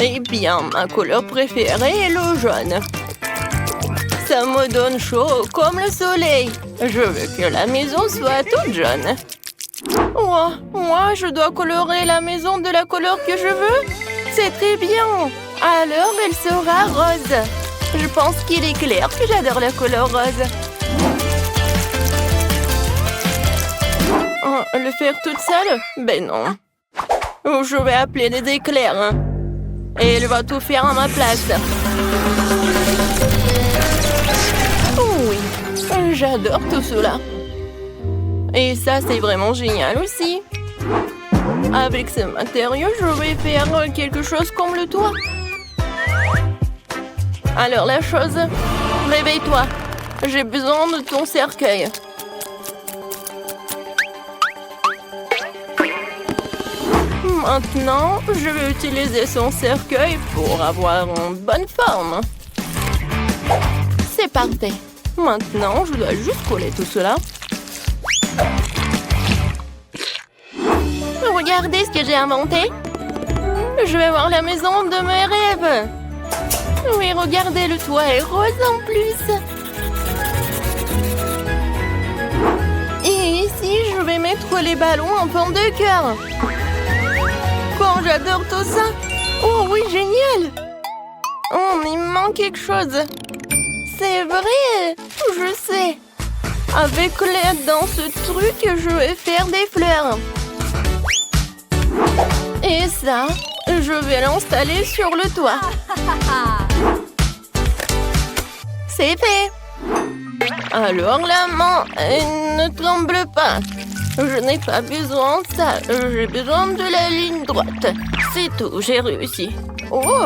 Eh bien, ma couleur préférée est le jaune. Ça me donne chaud comme le soleil. Je veux que la maison soit toute jaune. Oh, moi, je dois colorer la maison de la couleur que je veux? C'est très bien. Alors, elle sera rose. Je pense qu'il est clair que j'adore la couleur rose. Oh, le faire toute seule? Ben non. Oh, je vais appeler des éclairs. Et elle va tout faire à ma place. Oh oui, j'adore tout cela. Et ça, c'est vraiment génial aussi. Avec ce matériau, je vais faire quelque chose comme le toit. Alors la chose, réveille-toi. J'ai besoin de ton cercueil. Maintenant, je vais utiliser son cercueil pour avoir une bonne forme. C'est parfait. Maintenant, je dois juste coller tout cela. Regardez ce que j'ai inventé. Je vais voir la maison de mes rêves. Oui, regardez, le toit est rose en plus. Et ici, je vais mettre les ballons en forme de cœur. Oh, j'adore tout ça. Oh oui, génial. Oh, mais il me manque quelque chose. C'est vrai, je sais. Avec l'aide dans ce truc, je vais faire des fleurs. Et ça, je vais l'installer sur le toit. C'est fait. Alors la main ne tremble pas. Je n'ai pas besoin de ça. J'ai besoin de la ligne droite. C'est tout, j'ai réussi. Oh!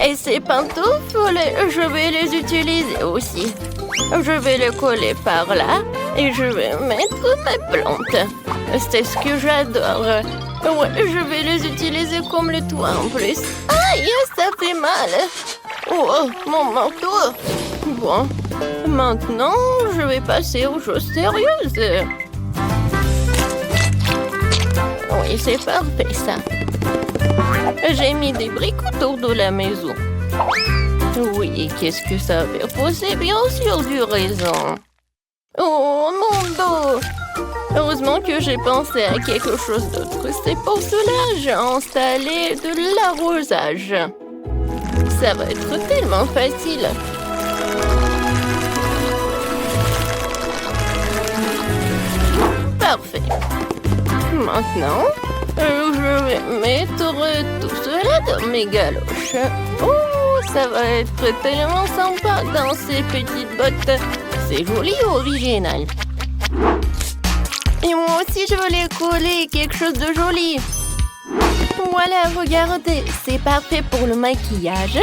Et ces pantoufles, je vais les utiliser aussi. Je vais les coller par là et je vais mettre mes plantes. C'est ce que j'adore. Ouais, je vais les utiliser comme le toit en plus. Aïe, ça fait mal. Oh, mon manteau. Bon, maintenant, je vais passer aux choses sérieuses. Oui, c'est parfait, ça. J'ai mis des briques autour de la maison. Oui, et qu'est-ce que ça veut poser? Bien sûr, du raisin. Oh, mon dos! Heureusement que j'ai pensé à quelque chose d'autre. C'est pour cela que j'ai installé de l'arrosage. Ça va être tellement facile. Parfait. Maintenant, je vais mettre tout cela dans mes galoches. Oh, ça va être tellement sympa dans ces petites bottes. C'est joli et original. Et moi aussi, je veux les coller quelque chose de joli. Voilà, regardez, c'est parfait pour le maquillage.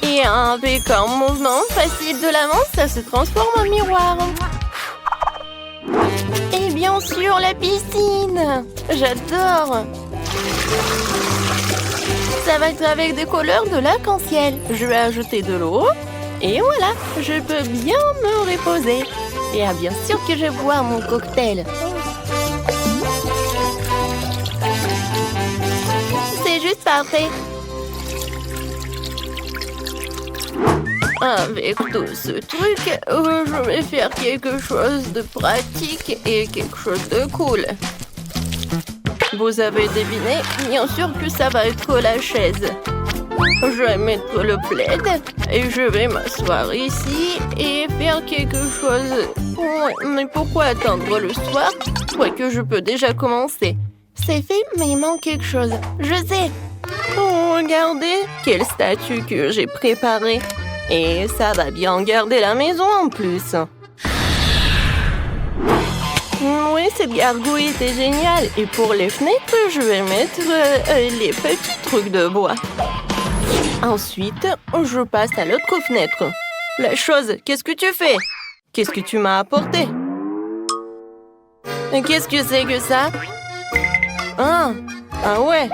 Et avec un mouvement facile de la main, ça se transforme en miroir. Et bien sûr, la piscine. J'adore. Ça va être avec des couleurs de l'arc-en-ciel. Je vais ajouter de l'eau. Et voilà, je peux bien me reposer. Et bien sûr que je bois mon cocktail. C'est juste parfait. Avec tout ce truc, je vais faire quelque chose de pratique et quelque chose de cool. Vous avez deviné? Bien sûr que ça va être la chaise. Je vais mettre le plaid et je vais m'asseoir ici et faire quelque chose. Ouais, mais pourquoi attendre le soir? Que je peux déjà commencer. C'est fait, mais il manque quelque chose. Je sais. Oh, regardez, quelle statue que j'ai préparée. Et ça va bien garder la maison en plus. Oui, cette gargouille était géniale. Et pour les fenêtres, je vais mettre les petits trucs de bois. Ensuite, je passe à l'autre fenêtre. La chose, qu'est-ce que tu fais? Qu'est-ce que tu m'as apporté? Qu'est-ce que c'est que ça? Ah ouais.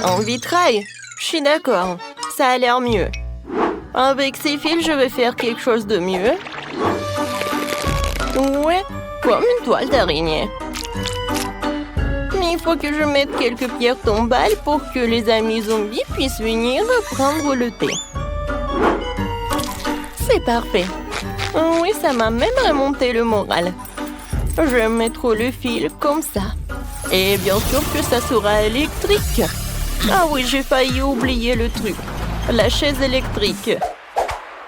En vitrail. Je suis d'accord. Ça a l'air mieux. Avec ces fils, je vais faire quelque chose de mieux. Ouais, comme une toile d'araignée. Mais il faut que je mette quelques pierres tombales pour que les amis zombies puissent venir prendre le thé. C'est parfait. Oui, ça m'a même remonté le moral. Je vais mettre le fil comme ça. Et bien sûr que ça sera électrique. Ah oui, j'ai failli oublier le truc. La chaise électrique.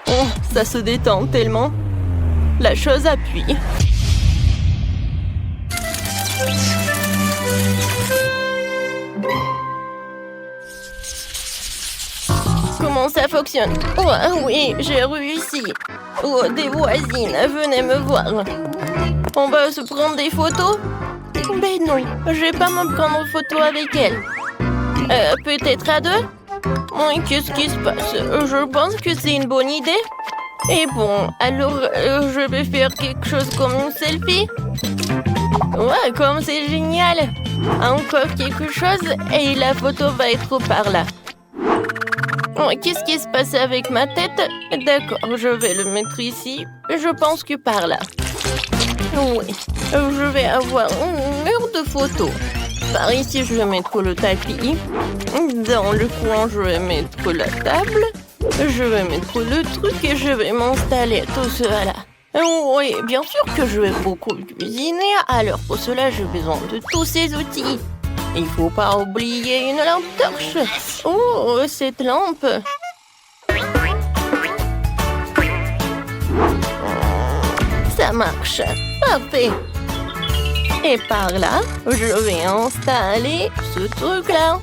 Oh, ça se détend tellement. La chose appuie. Comment ça fonctionne? Oh oui, j'ai réussi. Oh, des voisines, venez me voir. On va se prendre des photos? Ben non, je vais pas me prendre en photo avec elle. Peut-être à deux? Oui, qu'est-ce qui se passe? Je pense que c'est une bonne idée. Et bon, alors je vais faire quelque chose comme une selfie. Ouais, comme c'est génial. Encore quelque chose et la photo va être par là. Oh, qu'est-ce qui se passe avec ma tête? D'accord, je vais le mettre ici. Je pense que par là. Oui, je vais avoir un mur de photos. Par ici, je vais mettre le tapis. Dans le coin, je vais mettre la table. Je vais mettre le truc et je vais m'installer tout cela. Oui, bien sûr que je vais beaucoup cuisiner. Alors pour cela, j'ai besoin de tous ces outils. Il faut pas oublier une lampe torche. Oh, cette lampe. Ça marche. Parfait. Et par là, je vais installer ce truc-là.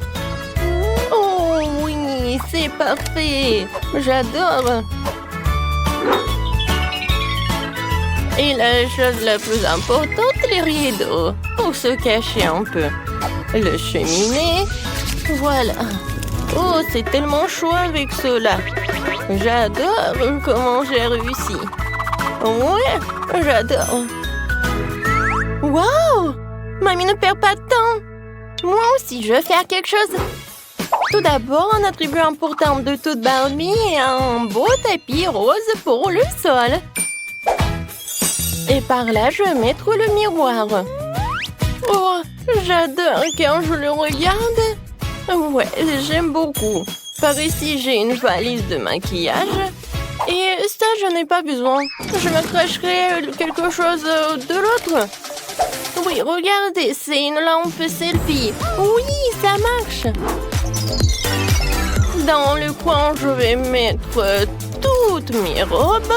Oh oui, c'est parfait. J'adore. Et la chose la plus importante, les rideaux, pour se cacher un peu. Le cheminée. Voilà. Oh, c'est tellement chaud avec cela. J'adore comment j'ai réussi. Ouais, j'adore. Wow! Mamie ne perd pas de temps. Moi aussi, je vais faire quelque chose. Tout d'abord, un attribut important de toute Barbie est un beau tapis rose pour le sol. Et par là, je vais mettre le miroir. Oh, j'adore quand je le regarde. Ouais, j'aime beaucoup. Par ici, j'ai une valise de maquillage. Et ça, je n'ai pas besoin. Je me cracherai quelque chose de l'autre. Oui, regardez, c'est une lampe selfie. Oui, ça marche. Dans le coin, je vais mettre toutes mes robes.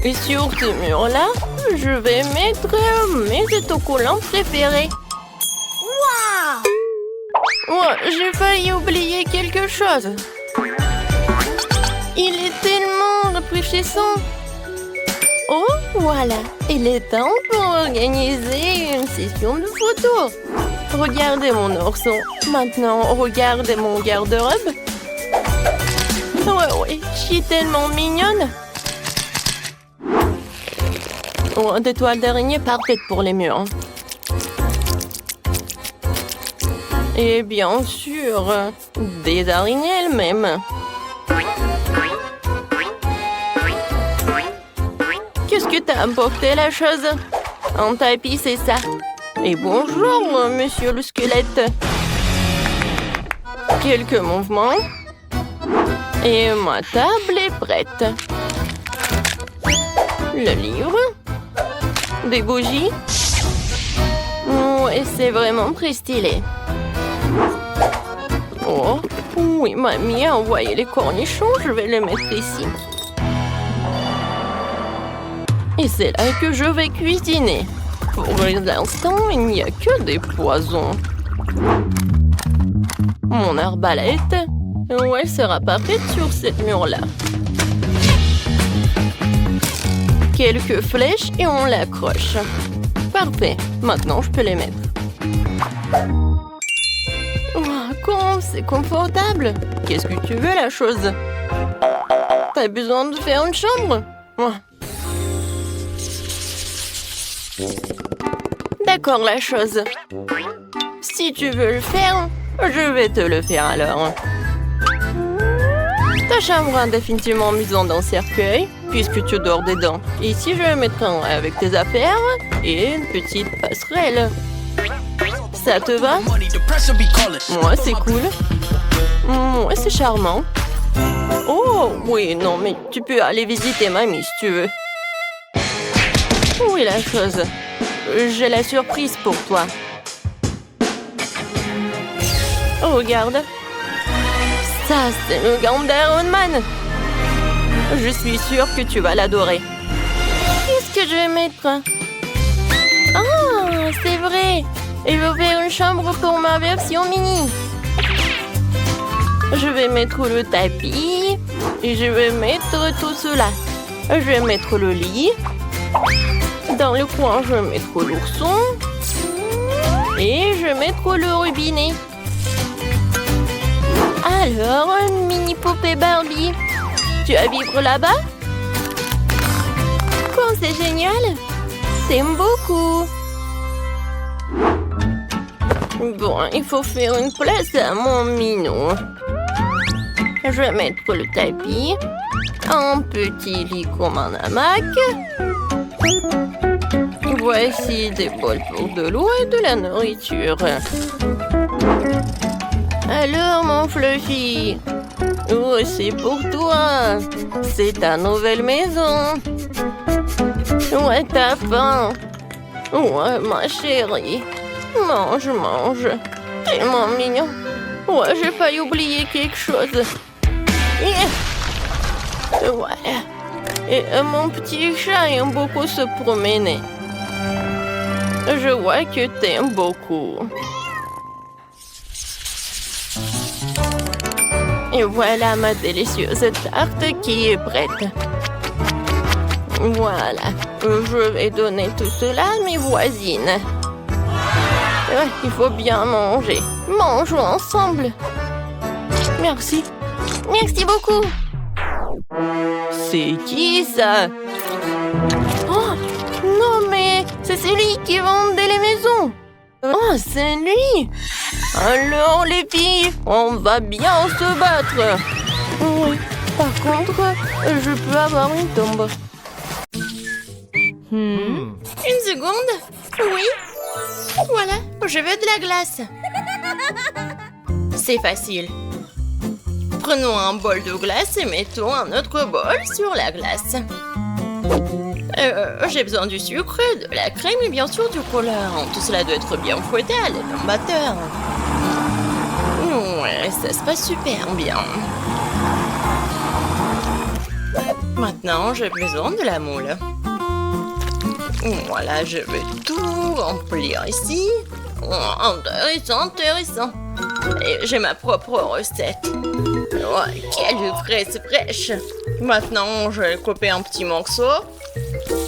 Et sur ce mur-là, je vais mettre mes autocollants préférés. Waouh! Ouais, j'ai failli oublier quelque chose. Il est tellement rafraîchissant. Oh, voilà. Il est temps pour organiser une session de photos. Regardez mon ourson. Maintenant, regardez mon garde-robe. Ouais, je suis tellement mignonne. Oh, des toiles d'araignée parfaites pour les murs. Et bien sûr, des araignées elles-mêmes. Qu'est-ce que t'as apporté, la chose? Un tapis, c'est ça. Et bonjour, monsieur le squelette. Quelques mouvements. Et ma table est prête. Le livre. Des bougies. Ouais, c'est vraiment très stylé. Oh, oui, mamie a envoyé les cornichons. Je vais les mettre ici. Et c'est là que je vais cuisiner. Pour l'instant, il n'y a que des poisons. Mon arbalète, elle sera parfaite sur cette mur-là. Quelques flèches et on l'accroche. Parfait. Maintenant, je peux les mettre. Oh, comment c'est confortable. Qu'est-ce que tu veux, la chose? T'as besoin de faire une chambre? Oh. D'accord, la chose. Si tu veux le faire, je vais te le faire alors. Ta chambre a définitivement besoin d'un cercueil. puisque tu dors dedans. Ici, je vais mettre un avec tes affaires et une petite passerelle. Ça te va? Moi, c'est cool. Ouais, c'est charmant. Oh, oui, non, mais tu peux aller visiter mamie si tu veux. Oui, la chose. J'ai la surprise pour toi. Oh, regarde. Ça, c'est le gant d'Iron Man. Je suis sûre que tu vas l'adorer. Qu'est-ce que je vais mettre? Ah, c'est vrai. Il va faire une chambre pour ma version mini. Je vais mettre le tapis. Et je vais mettre tout cela. Je vais mettre le lit. Dans le coin, je vais mettre l'ourson. Et je vais mettre le robinet. Alors, une mini poupée Barbie. Tu vas vivre là-bas? Quoi, c'est génial! T'aimes beaucoup! Bon, il faut faire une place à mon minou. Je vais mettre le tapis. Un petit lit comme un hamac. Voici des bols pour de l'eau et de la nourriture. Alors, mon Fluffy? Oh, c'est pour toi. C'est ta nouvelle maison. Ouais, t'as faim. Ouais, ma chérie. Mange, mange. Tellement mignon. Ouais, j'ai failli oublier quelque chose. Ouais. Et mon petit chat aime beaucoup se promener. Je vois que t'aimes beaucoup. Et voilà ma délicieuse tarte qui est prête. Voilà. Je vais donner tout cela à mes voisines. Il faut bien manger. Mangeons ensemble. Merci. Merci beaucoup. C'est qui ça? Oh, non mais c'est celui qui vendait les maisons. Oh, c'est lui. Alors les filles, on va bien se battre. Oui, par contre, je peux avoir une tombe. Une seconde. Oui. Voilà, je veux de la glace. C'est facile. Prenons un bol de glace et mettons un autre bol sur la glace. J'ai besoin du sucre, de la crème et bien sûr du colorant. Tout cela doit être bien fouetté à l'aide d'un batteur. Ouais, ça se passe super bien. Maintenant, j'ai besoin de la moule. Voilà, je vais tout remplir ici. Oh, intéressant, intéressant. Et j'ai ma propre recette. Ouais, quelle fraise fraîche. Maintenant, je vais couper un petit morceau.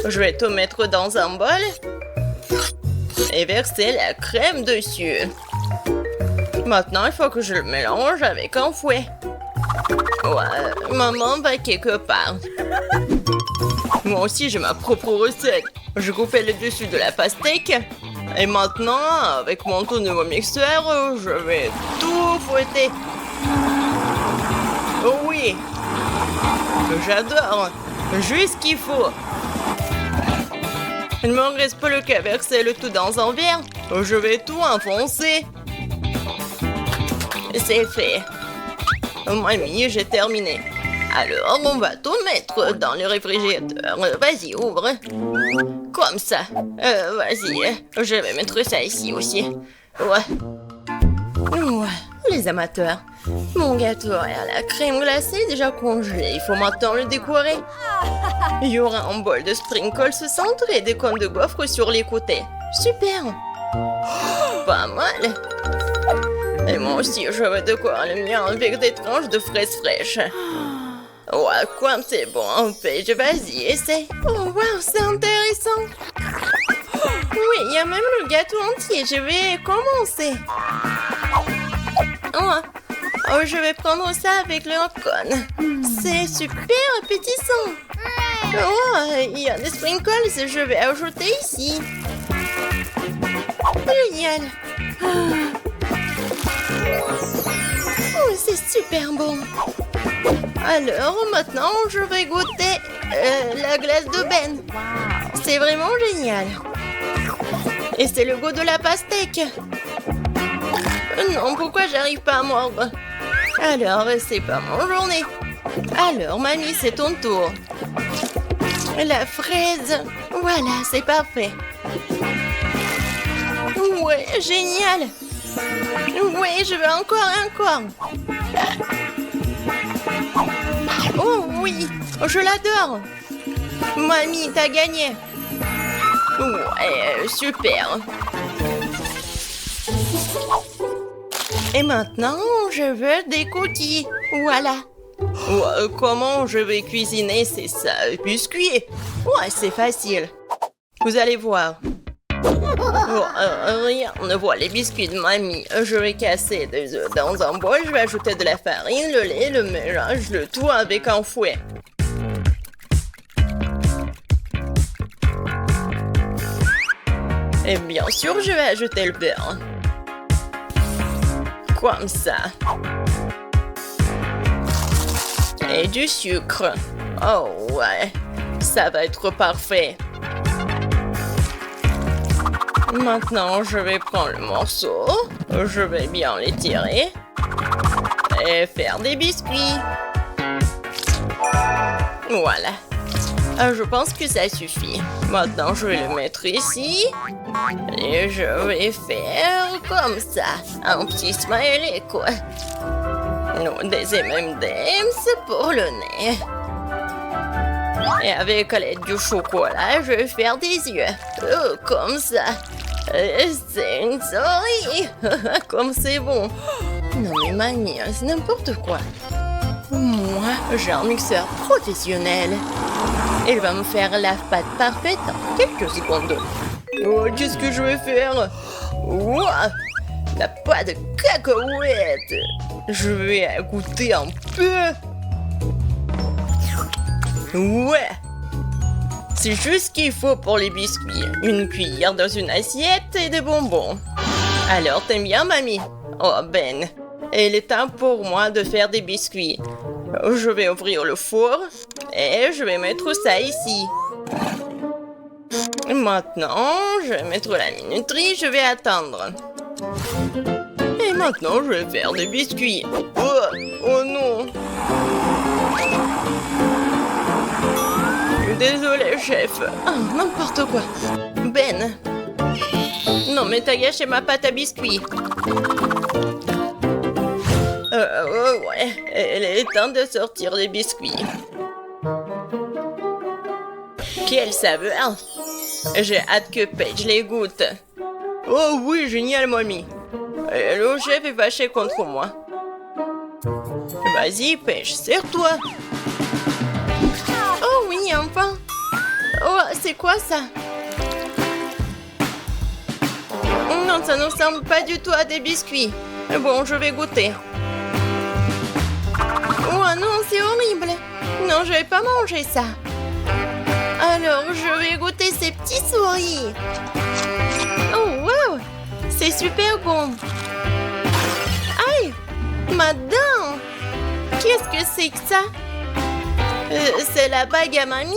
Je vais tout mettre dans un bol. Et verser la crème dessus. Maintenant, il faut que je le mélange avec un fouet. Ouais, maman va quelque part. Moi aussi, j'ai ma propre recette. Je coupais le dessus de la pastèque. Et maintenant, avec mon tout nouveau mixeur, je vais tout fouetter. Oh oui, j'adore. Juste ce qu'il faut. Il ne me reste plus qu'à verser le tout dans un verre. Je vais tout enfoncer. C'est fait. Mamie, j'ai terminé. Alors, on va tout mettre dans le réfrigérateur. Vas-y, ouvre. Comme ça. Vas-y, je vais mettre ça ici aussi. Ouais, les amateurs. Mon gâteau à la crème glacée est déjà congelé. Il faut maintenant le décorer. Il y aura un bol de sprinkles au centre et des cônes de gaufres sur les côtés. Super. Pas mal. Et moi aussi, je vais décorer le mien avec des tranches de fraises fraîches. Ouais, comme c'est bon, Paige, vas-y, essaye. Oh, wow, c'est intéressant. Oui, il y a même le gâteau entier. Je vais commencer. Je vais prendre ça avec le cône. C'est super appétissant. Oh, il y a des sprinkles, je vais ajouter ici. Génial. Oh, c'est super bon. Alors, maintenant, je vais goûter la glace de Ben. C'est vraiment génial. Et c'est le goût de la pastèque. Non, pourquoi j'arrive pas à mordre? Alors, c'est pas mon journée. Alors, mamie, c'est ton tour. La fraise. Voilà, c'est parfait. Ouais, génial. Ouais, je veux encore. Oh oui, je l'adore. Mamie, t'as gagné. Ouais, super. Et maintenant, je veux des cookies. Voilà. Comment je vais cuisiner ces biscuits? Ouais, c'est facile. Vous allez voir. Rien ne voit les biscuits de mamie. Je vais casser des œufs dans un bol. Je vais ajouter de la farine, le lait, le mélange, le tout avec un fouet. Et bien sûr, je vais ajouter le beurre. Comme ça. Et du sucre. Oh ouais, ça va être parfait. Maintenant, je vais prendre le morceau. Je vais bien l'étirer. Et faire des biscuits. Voilà. Je pense que ça suffit. Maintenant, je vais le mettre ici. Et je vais faire comme ça. Un petit smiley, quoi. Des M&M's pour le nez. Et avec l'aide du chocolat, je vais faire des yeux. Comme ça. C'est une souris. Comme c'est bon. Non mais mamie, c'est n'importe quoi. Moi, j'ai un mixeur professionnel. Il va me faire la pâte parfaite en quelques secondes. Oh, qu'est-ce que je vais faire? Ouah, la pâte de cacahuètes. Je vais goûter un peu. Ouais. C'est juste ce qu'il faut pour les biscuits. Une cuillère dans une assiette et des bonbons. Alors, t'aimes bien, mamie? Oh, Ben. Il est temps pour moi de faire des biscuits. Je vais ouvrir le four et je vais mettre ça ici. Maintenant, je vais mettre la minuterie, je vais attendre. Et maintenant, je vais faire des biscuits. Oh non. Désolé, chef. Oh, n'importe quoi. Ben. Non, mais t'as gâché ma pâte à biscuits. Ouais, il est temps de sortir les biscuits. Quelle saveur! J'ai hâte que Paige les goûte. Oh oui, génial, mamie. Le chef est fâché contre moi. Vas-y, Paige, serre-toi. Oh oui, enfin. Oh, c'est quoi ça? Non, ça ne ressemble pas du tout à des biscuits. Bon, je vais goûter. Oh non, c'est horrible. Non, je vais pas manger ça. Alors, je vais goûter ces petits souris. Oh, wow. C'est super bon. Aïe, ma dent. Qu'est-ce que c'est que ça? C'est la bague à mamie?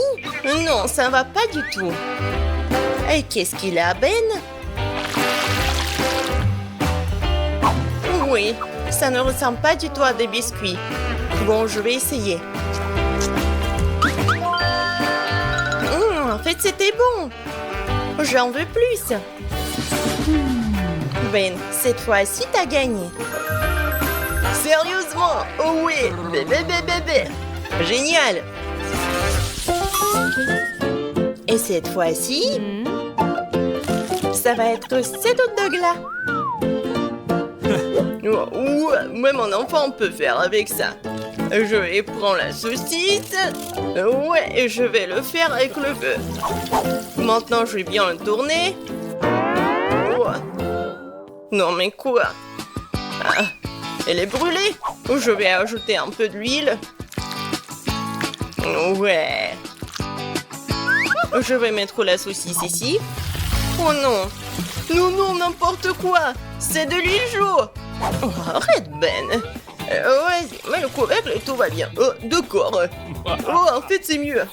Non, ça va pas du tout. Et qu'est-ce qu'il a, Ben? Oui, ça ne ressemble pas du tout à des biscuits. Bon, je vais essayer. En fait, c'était bon. J'en veux plus. Ben, cette fois-ci, t'as gagné. Sérieusement? Oh oui, bébé. Génial. Et cette fois-ci, ça va être 7 autres de glas. Ouais, mon enfant peut faire avec ça. Je vais prendre la saucisse. Ouais, et je vais le faire avec le feu. Maintenant, je vais bien le tourner. Ouais. Non, mais quoi? Ah, elle est brûlée. Je vais ajouter un peu d'huile. Ouais. Je vais mettre la saucisse ici. Oh non. Non, n'importe quoi. C'est de l'huile jaune. Oh, arrête, Ben. Vas-y, mets le couvercle et tout va bien. Oh, d'accord. Oh, en fait, c'est mieux.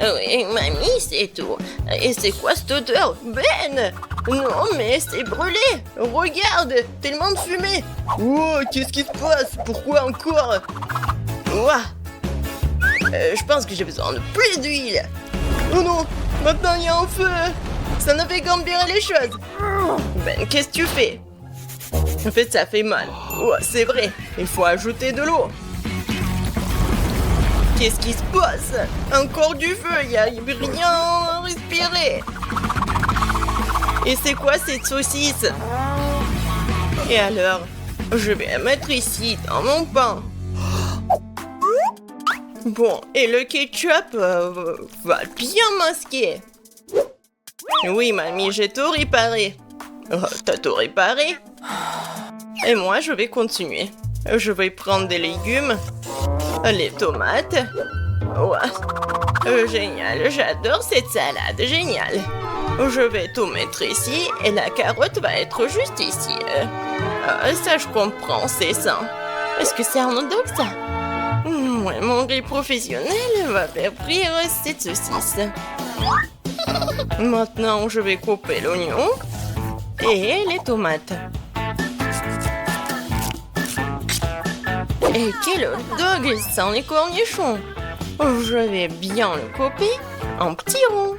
Oui, mamie, c'est tout. Et c'est quoi cette odeur? Ben! Non, mais c'est brûlé. Regarde, tellement de fumée. Oh, qu'est-ce qui se passe? Pourquoi encore? Ouah. Je pense que j'ai besoin de plus d'huile. Oh non, maintenant il y a un feu. Ça ne fait qu'empirer les choses. Ben, qu'est-ce que tu fais? En fait, ça fait mal. Oh, c'est vrai, il faut ajouter de l'eau. Qu'est-ce qui se passe? Encore du feu, il n'y a rien à respirer. Et c'est quoi cette saucisse? Et alors? Je vais la mettre ici, dans mon pain. Bon, et le ketchup va bien masquer. Oui, mamie, j'ai tout réparé. Oh, t'as tout réparé? Et moi, je vais continuer. Je vais prendre des légumes, les tomates. Ouais. Génial, j'adore cette salade, génial. Je vais tout mettre ici et la carotte va être juste ici. Ça, je comprends, c'est ça. Est-ce que c'est un hot dog, ça? Ouais, mon riz professionnel va faire frire cette saucisse. Maintenant, je vais couper l'oignon et les tomates. Et quel hot dog sans les cornichons! Je vais bien le couper en petits ronds.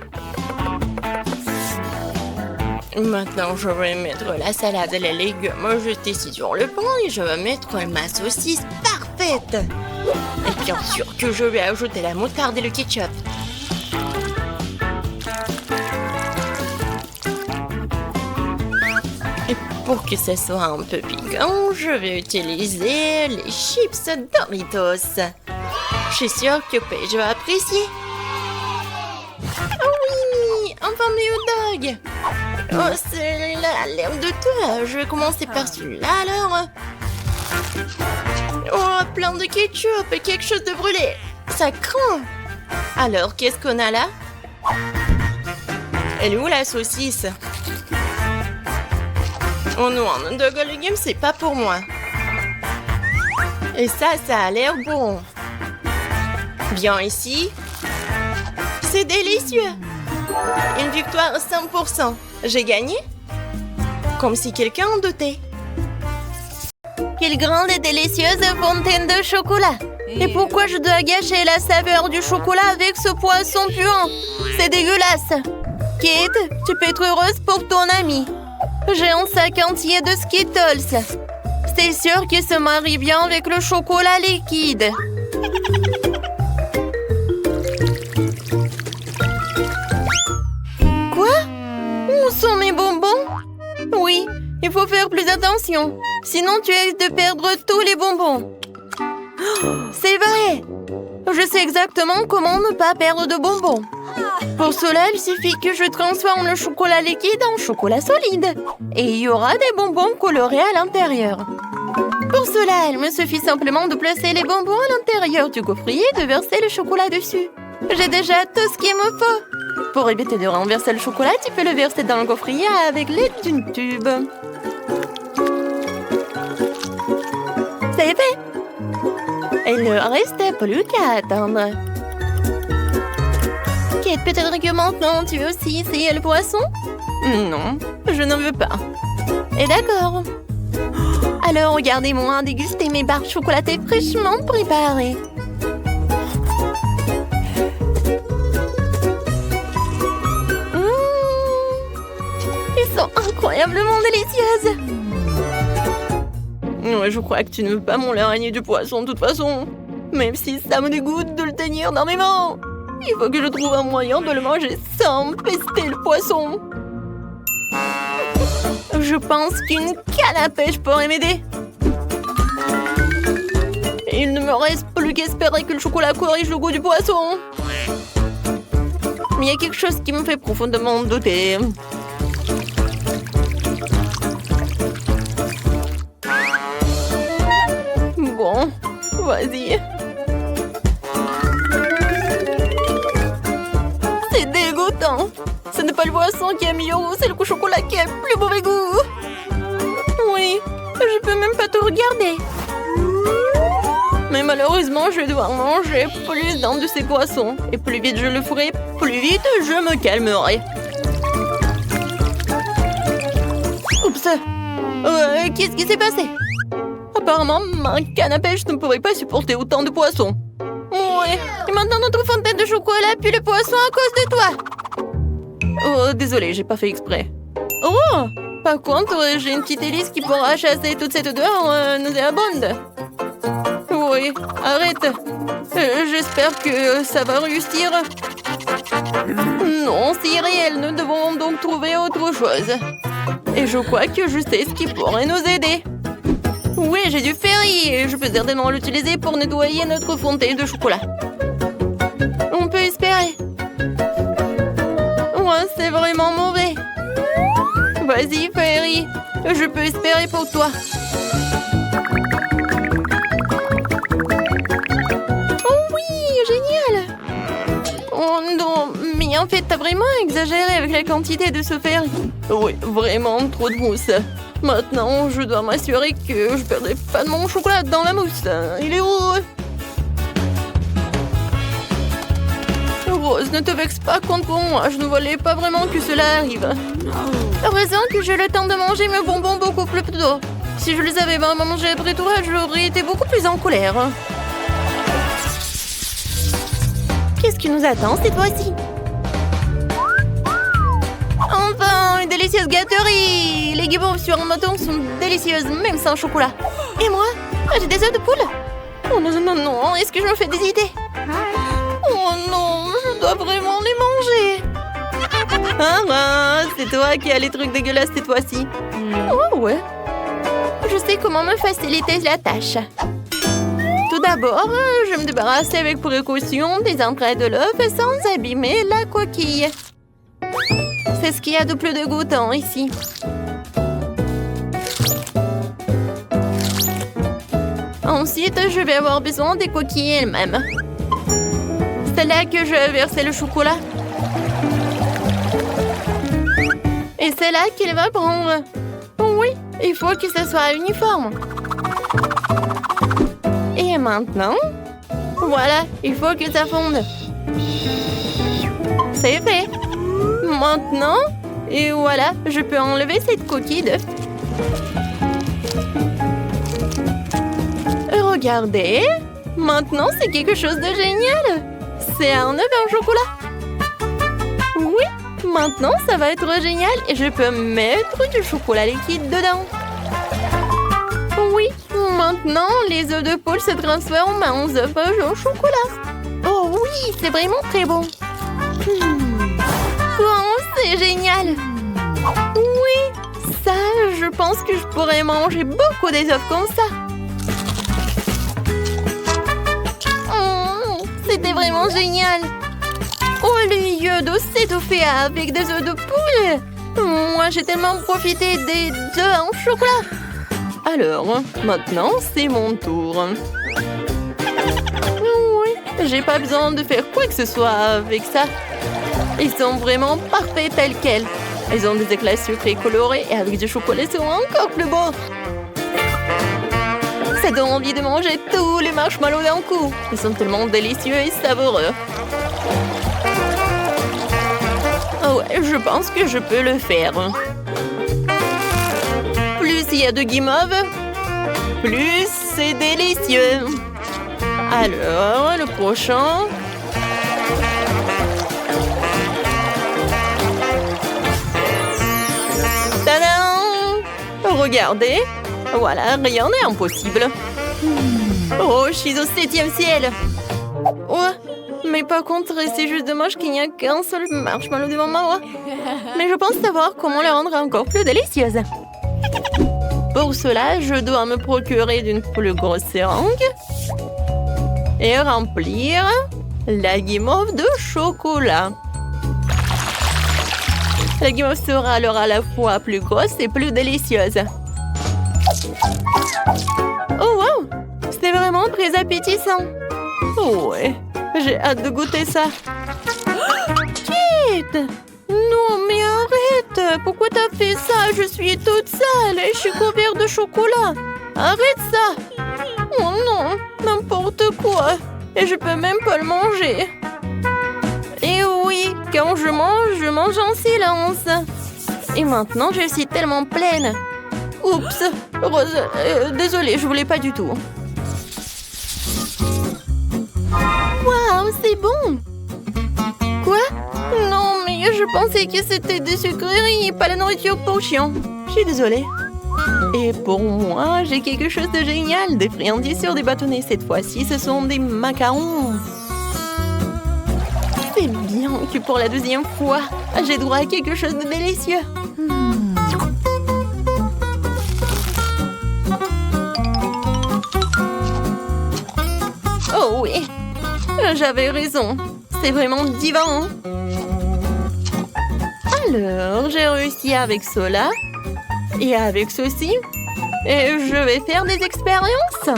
Maintenant, je vais mettre la salade et les légumes juste ici sur le pain et je vais mettre ma saucisse parfaite. Et bien sûr que je vais ajouter la moutarde et le ketchup. Et pour que ce soit un peu piquant, je vais utiliser les chips Doritos. Je suis sûre que Paige va apprécier. Oh oui, un fameux hot dog. Oh, celui-là a l'air de toi. Je vais commencer par celui-là alors. Oh, plein de ketchup et quelque chose de brûlé. Ça craint. Alors, qu'est-ce qu'on a là? Elle est où la saucisse? Oh non, un hot dog aux légumes, c'est pas pour moi. Et ça a l'air bon. Viens ici. C'est délicieux. Une victoire 100%. J'ai gagné? Comme si quelqu'un en doutait. Quelle grande et délicieuse fontaine de chocolat. Et pourquoi je dois gâcher la saveur du chocolat avec ce poisson puant? C'est dégueulasse. Kate, tu peux être heureuse pour ton ami. J'ai un sac entier de Skittles. C'est sûr qu'il se marie bien avec le chocolat liquide. Quoi? Où sont mes bonbons? Oui, il faut faire plus attention. Sinon, tu risques de perdre tous les bonbons. C'est vrai! Je sais exactement comment ne pas perdre de bonbons. Pour cela, il suffit que je transforme le chocolat liquide en chocolat solide. Et il y aura des bonbons colorés à l'intérieur. Pour cela, il me suffit simplement de placer les bonbons à l'intérieur du gaufrier et de verser le chocolat dessus. J'ai déjà tout ce qu'il me faut. Pour éviter de renverser le chocolat, tu peux le verser dans le gaufrier avec l'aide d'une tube. C'est fait! Il ne reste plus qu'à attendre. Kate, peut-être que maintenant tu veux aussi essayer le poisson? Non, je n'en veux pas. Et d'accord. Alors regardez-moi déguster mes barres chocolatées fraîchement préparées. Ils sont incroyablement délicieuses. Ouais, je crois que tu ne veux pas mon l'araignée du poisson de toute façon. Même si ça me dégoûte de le tenir dans mes mains. Il faut que je trouve un moyen de le manger sans pester le poisson. Je pense qu'une canne à pêche pourrait m'aider. Il ne me reste plus qu'espérer que le chocolat corrige le goût du poisson. Mais il y a quelque chose qui me fait profondément douter. Bon, vas-y. C'est dégoûtant. Ce n'est pas le poisson qui est meilleur goût, c'est le chocolat qui a le plus mauvais goût. Oui, je peux même pas te regarder. Malheureusement, je vais devoir manger plus d'un de ces poissons. Et plus vite je le ferai, plus vite je me calmerai. Oups. Qu'est-ce qui s'est passé? Apparemment, ma canne à pêche ne pouvait pas supporter autant de poissons. Ouais, et maintenant notre fontaine de chocolat pue le poisson à cause de toi. Oh, désolé, j'ai pas fait exprès. Oh, par contre, j'ai une petite hélice qui pourra chasser toute cette odeur nauséabonde. Oui, arrête. J'espère que ça va réussir. Non, c'est irréel, nous devons donc trouver autre chose. Et je crois que je sais ce qui pourrait nous aider. Oui, j'ai du ferry et je peux certainement l'utiliser pour nettoyer notre fontaine de chocolat. On peut espérer. Ouais, c'est vraiment mauvais. Vas-y, ferry. Je peux espérer pour toi. Oh oui, génial. Oh non, mais en fait, t'as vraiment exagéré avec la quantité de ce ferry. Oui, vraiment trop de mousse. Maintenant, je dois m'assurer que je perdrai pas de mon chocolat dans la mousse. Il est où? Rose, ne te vexe pas contre moi. Je ne voulais pas vraiment que cela arrive. Heureusement que j'ai le temps de manger mes bonbons beaucoup plus tôt. Si je les avais vraiment mangés après toi, j'aurais été beaucoup plus en colère. Qu'est-ce qui nous attend cette fois-ci? Enfin, une délicieuse gâterie! Les guimauves sur un bâton sont délicieuses, même sans chocolat. Et moi? J'ai des œufs de poule? Oh non, non, non, est-ce que je me fais des idées? Oh non, je dois vraiment les manger. Ah, c'est toi qui as les trucs dégueulasses cette fois-ci. Oh ouais. Je sais comment me faciliter la tâche. Tout d'abord, je me débarrasse avec précaution des entrailles de l'œuf sans abîmer la coquille. C'est ce qu'il y a de plus dégoûtant ici. Ensuite, je vais avoir besoin des coquilles elles-mêmes. C'est là que je vais verser le chocolat. Et c'est là qu'il va prendre. Oui, il faut que ce soit uniforme. Et maintenant, voilà, il faut que ça fonde. C'est fait. Maintenant, et voilà, je peux enlever cette coquille d'œuf. Regardez, maintenant c'est quelque chose de génial. C'est un œuf en chocolat. Oui, maintenant ça va être génial et je peux mettre du chocolat liquide dedans. Oui, maintenant les œufs de poule se transforment en œufs au chocolat. Oh oui, c'est vraiment très bon. Oh, c'est génial. Oui, ça, je pense que je pourrais manger beaucoup des œufs comme ça. C'était vraiment génial. Au lieu de s'étouffer avec des œufs de poule, moi j'ai tellement profité des œufs en chocolat. Alors, maintenant c'est mon tour. Oui, j'ai pas besoin de faire quoi que ce soit avec ça. Ils sont vraiment parfaits tels quels. Ils ont des éclats sucrés colorés et avec du chocolat, ils sont encore plus beaux. Ça donne envie de manger tous les marshmallows d'un coup. Ils sont tellement délicieux et savoureux. Oh ouais, je pense que je peux le faire. Plus il y a de guimauves, plus c'est délicieux. Alors, le prochain... Tadam! Regardez, voilà, rien n'est impossible. Oh, je suis au 7e ciel. Oh, mais par contre, c'est juste dommage qu'il n'y a qu'un seul marshmallow devant moi. Mais je pense savoir comment le rendre encore plus délicieuse. Pour cela, je dois me procurer d'une plus grosse seringue et remplir la guimauve de chocolat. La guimauve sera alors à la fois plus grosse et plus délicieuse. Oh wow! C'est vraiment très appétissant. Oh ouais, j'ai hâte de goûter ça. Kate! Non mais arrête! Pourquoi t'as fait ça? Je suis toute sale et je suis couverte de chocolat. Arrête ça! Oh non, n'importe n'importe quoi. Et je peux même pas le manger. Et oui, quand je mange en silence. Et maintenant, je suis tellement pleine. Oups, Rose, désolée, je voulais pas du tout. Waouh, c'est bon. Quoi? Non, mais je pensais que c'était des sucreries et pas la nourriture pour chiens. Je suis désolée. Et pour moi, j'ai quelque chose de génial. Des friandises sur des bâtonnets. Cette fois-ci, ce sont des macarons. C'est bien que pour la deuxième fois, j'ai droit à quelque chose de délicieux. Oh oui, j'avais raison. C'est vraiment divin. Alors, j'ai réussi avec cela et avec ceci. Et je vais faire des expériences.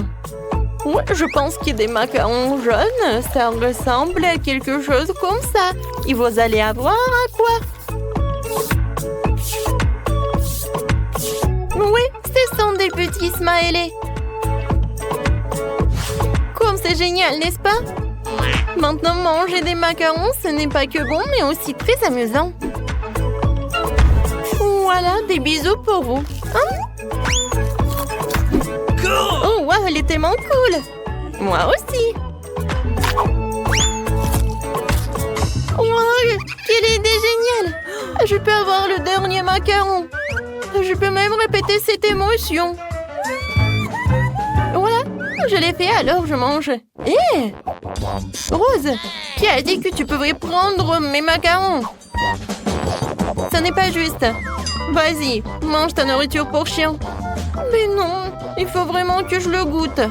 Ouais, je pense que des macarons jaunes, ça ressemble à quelque chose comme ça. Et vous allez avoir à quoi? Oui, ce sont des petits smileys. Comme c'est génial, n'est-ce pas? Maintenant, manger des macarons, ce n'est pas que bon, mais aussi très amusant. Voilà, des bisous pour vous. Hein? Oh, wow, elle est tellement cool. Moi aussi. Wow, quelle idée géniale. Je peux avoir le dernier macaron. Je peux même répéter cette émotion. Voilà, je l'ai fait, alors je mange. Hé! Rose, qui a dit que tu pouvais prendre mes macarons? Ce n'est pas juste. Vas-y, mange ta nourriture pour chien. Mais non, il faut vraiment que je le goûte.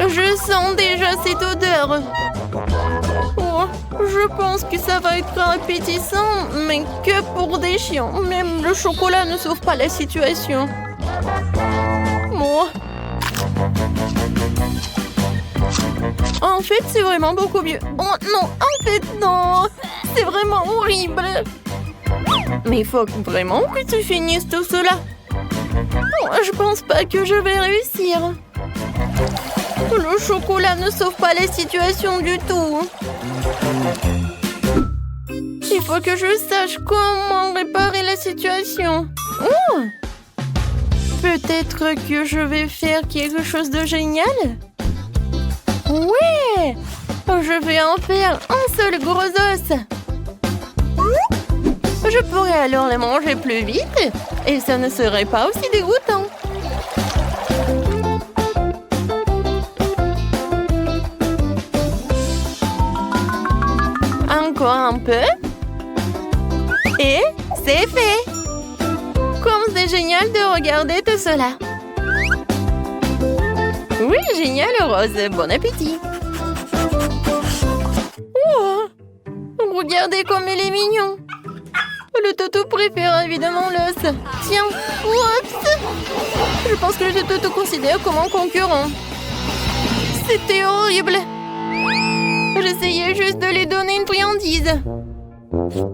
Je sens déjà cette odeur. Oh, je pense que ça va être appétissant, mais que pour des chiens. Même le chocolat ne sauve pas la situation. Oh. En fait, c'est vraiment beaucoup mieux. Oh non, en fait, non. C'est vraiment horrible. Mais il faut vraiment que tu finisses tout cela. Oh, je pense pas que je vais réussir. Le chocolat ne sauve pas la situation du tout. Il faut que je sache comment réparer la situation. Oh! Peut-être que je vais faire quelque chose de génial? Ouais! Je vais en faire un seul gros os. Je pourrais alors les manger plus vite et ça ne serait pas aussi dégoûtant. Encore un peu. Et c'est fait. Comme c'est génial de regarder tout cela. Oui, génial, Rose. Bon appétit. Oh, regardez comme il est mignon. Le toutou préfère évidemment l'os. Tiens, what? Je pense que le toutou considère comme un concurrent. C'était horrible. J'essayais juste de lui donner une friandise.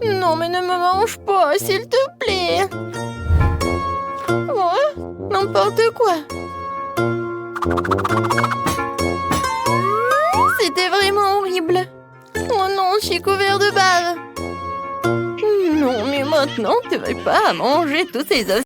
Non, mais ne me mange pas, s'il te plaît. Oh, n'importe quoi. C'était vraiment horrible. Oh non, je suis couvert de bave. Non, mais maintenant, tu ne vas pas manger tous ces os.